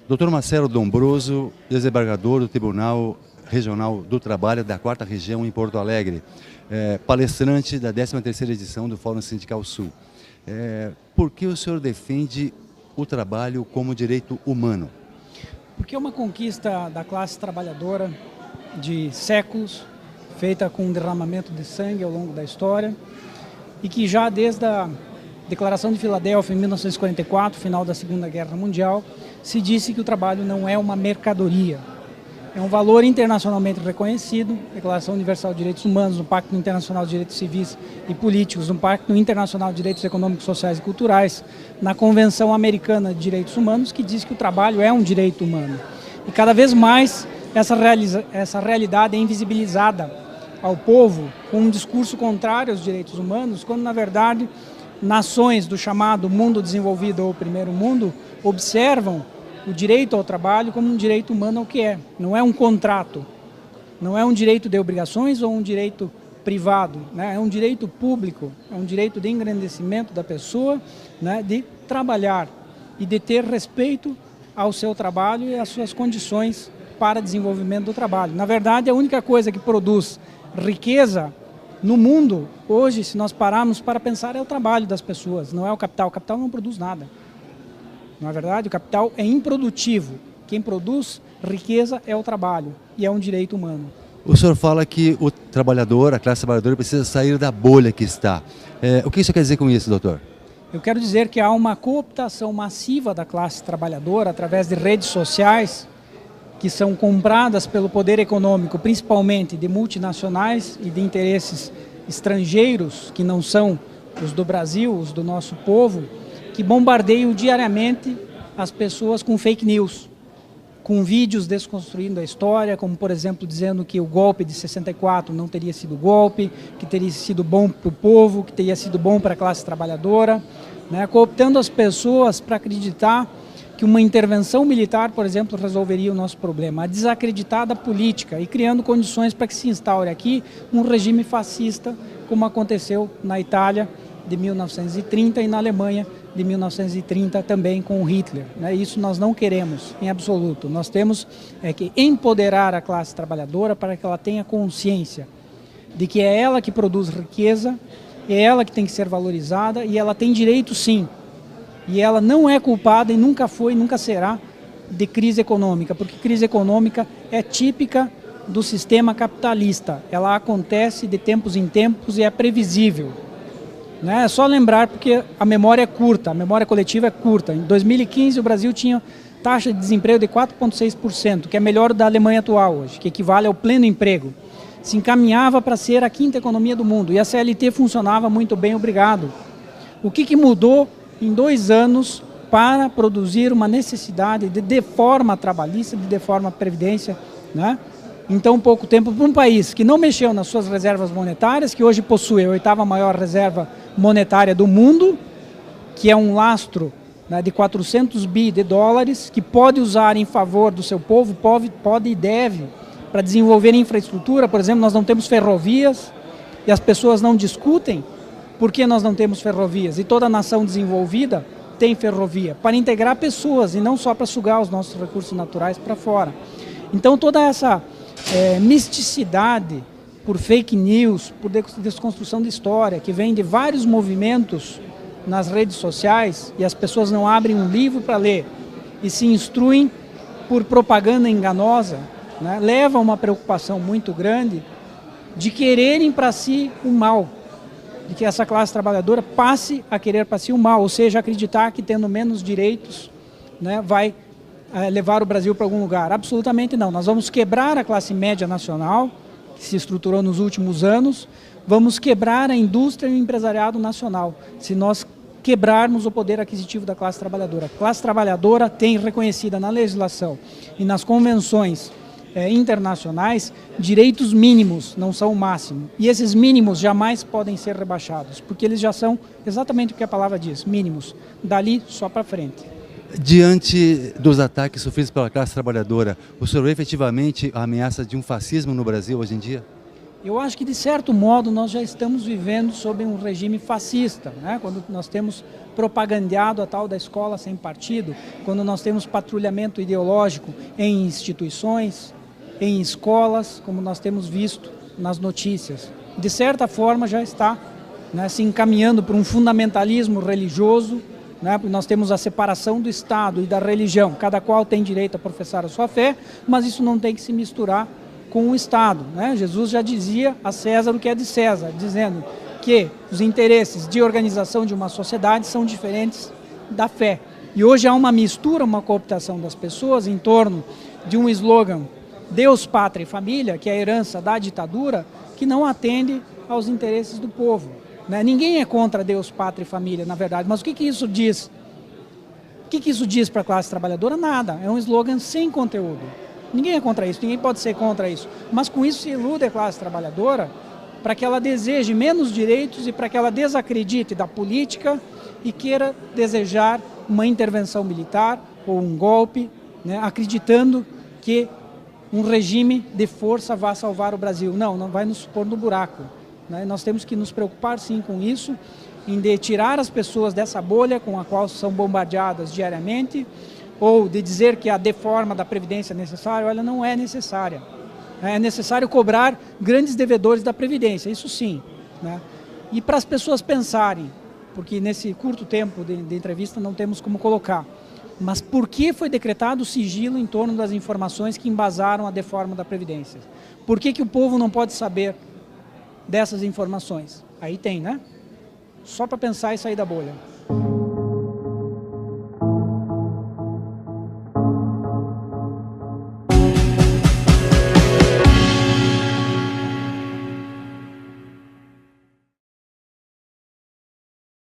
Dr. Marcelo Dombroso, desembargador do Tribunal Regional do Trabalho da 4ª Região em Porto Alegre, palestrante da 13ª edição do Fórum Sindical Sul. Por que o senhor defende o trabalho como direito humano? Porque é uma conquista da classe trabalhadora de séculos, feita com um derramamento de sangue ao longo da história, e que já desde a Declaração de Filadélfia, em 1944, final da Segunda Guerra Mundial, se disse que o trabalho não é uma mercadoria. É um valor internacionalmente reconhecido, Declaração Universal de Direitos Humanos, no Pacto Internacional de Direitos Civis e Políticos, no Pacto Internacional de Direitos Econômicos, Sociais e Culturais, na Convenção Americana de Direitos Humanos, que diz que o trabalho é um direito humano. E cada vez mais essa realidade é invisibilizada ao povo com um discurso contrário aos direitos humanos, quando na verdade nações do chamado mundo desenvolvido ou primeiro mundo observam o direito ao trabalho como um direito humano ao que é. Não é um contrato, não é um direito de obrigações ou um direito privado, né? É um direito público, é um direito de engrandecimento da pessoa, né? De trabalhar e de ter respeito ao seu trabalho e às suas condições para desenvolvimento do trabalho. Na verdade, a única coisa que produz riqueza no mundo, hoje, se nós pararmos para pensar, é o trabalho das pessoas, não é o capital. O capital não produz nada. Na verdade, o capital é improdutivo. Quem produz riqueza é o trabalho e é um direito humano. O senhor fala que o trabalhador, a classe trabalhadora, precisa sair da bolha que está. O que isso quer dizer com isso, doutor? Eu quero dizer que há uma cooptação massiva da classe trabalhadora através de redes sociais que são compradas pelo poder econômico, principalmente de multinacionais e de interesses estrangeiros, que não são os do Brasil, os do nosso povo, que bombardeiam diariamente as pessoas com fake news, com vídeos desconstruindo a história, como por exemplo dizendo que o golpe de 64 não teria sido golpe, que teria sido bom para o povo, que teria sido bom para a classe trabalhadora, né? Cooptando as pessoas para acreditar que uma intervenção militar, por exemplo, resolveria o nosso problema, a desacreditada política e criando condições para que se instaure aqui um regime fascista, como aconteceu na Itália de 1930 e na Alemanha de 1930 também com Hitler, né? Isso nós não queremos em absoluto. Nós temos que empoderar a classe trabalhadora para que ela tenha consciência de que é ela que produz riqueza, é ela que tem que ser valorizada e ela tem direito sim. E ela não é culpada e nunca foi, nunca será de crise econômica, porque crise econômica é típica do sistema capitalista. Ela acontece de tempos em tempos e é previsível. Né? É só lembrar porque a memória é curta, a memória coletiva é curta. Em 2015 o Brasil tinha taxa de desemprego de 4,6%, que é melhor da Alemanha atual hoje, que equivale ao pleno emprego. Se encaminhava para ser a 5ª economia do mundo e a CLT funcionava muito bem, obrigado. O que mudou em 2 anos para produzir uma necessidade de deforma trabalhista, de deforma previdência, né? Em tão pouco tempo, para um país que não mexeu nas suas reservas monetárias, que hoje possui a 8ª maior reserva monetária do mundo, que é um lastro, né, de 400 bi de dólares, que pode usar em favor do seu povo, pode e deve, para desenvolver infraestrutura. Por exemplo, nós não temos ferrovias e as pessoas não discutem por que nós não temos ferrovias. E toda nação desenvolvida tem ferrovia, para integrar pessoas e não só para sugar os nossos recursos naturais para fora. Então toda essa misticidade por fake news, por desconstrução de história, que vem de vários movimentos nas redes sociais, e as pessoas não abrem um livro para ler e se instruem por propaganda enganosa, né, leva a uma preocupação muito grande de quererem para si o mal, de que essa classe trabalhadora passe a querer para si o mal, ou seja, acreditar que tendo menos direitos, né, vai levar o Brasil para algum lugar. Absolutamente não. Nós vamos quebrar a classe média nacional, que se estruturou nos últimos anos, vamos quebrar a indústria e o empresariado nacional, se nós quebrarmos o poder aquisitivo da classe trabalhadora. A classe trabalhadora tem reconhecida na legislação e nas convenções internacionais direitos mínimos, não são o máximo. E esses mínimos jamais podem ser rebaixados, porque eles já são exatamente o que a palavra diz, mínimos, dali só para frente. Diante dos ataques sofridos pela classe trabalhadora, o senhor vê efetivamente a ameaça de um fascismo no Brasil hoje em dia? Eu acho que, de certo modo, nós já estamos vivendo sob um regime fascista, né? Quando nós temos propagandeado a tal da escola sem partido, quando nós temos patrulhamento ideológico em instituições, em escolas, como nós temos visto nas notícias. De certa forma, já está, né, se encaminhando para um fundamentalismo religioso, né? Nós temos a separação do Estado e da religião, cada qual tem direito a professar a sua fé, mas isso não tem que se misturar com o Estado, né? Jesus já dizia a César o que é de César, dizendo que os interesses de organização de uma sociedade são diferentes da fé. E hoje há uma mistura, uma cooptação das pessoas em torno de um slogan Deus, Pátria e Família, que é a herança da ditadura, que não atende aos interesses do povo, né? Ninguém é contra Deus, Pátria e Família, na verdade, mas o que isso diz? O que isso diz para a classe trabalhadora? Nada, é um slogan sem conteúdo. Ninguém é contra isso, ninguém pode ser contra isso. Mas com isso se ilude a classe trabalhadora para que ela deseje menos direitos e para que ela desacredite da política e queira desejar uma intervenção militar ou um golpe, né, acreditando que um regime de força vai salvar o Brasil. Não, não vai nos pôr no buraco, né? Nós temos que nos preocupar sim com isso, em de tirar as pessoas dessa bolha com a qual são bombardeadas diariamente, ou de dizer que a deforma da Previdência é necessária. Olha, não é necessária. É necessário cobrar grandes devedores da Previdência, isso sim, né? E para as pessoas pensarem, porque nesse curto tempo de entrevista não temos como colocar, mas por que foi decretado o sigilo em torno das informações que embasaram a deforma da Previdência? Por que o povo não pode saber dessas informações? Aí tem, né? Só para pensar e sair da bolha.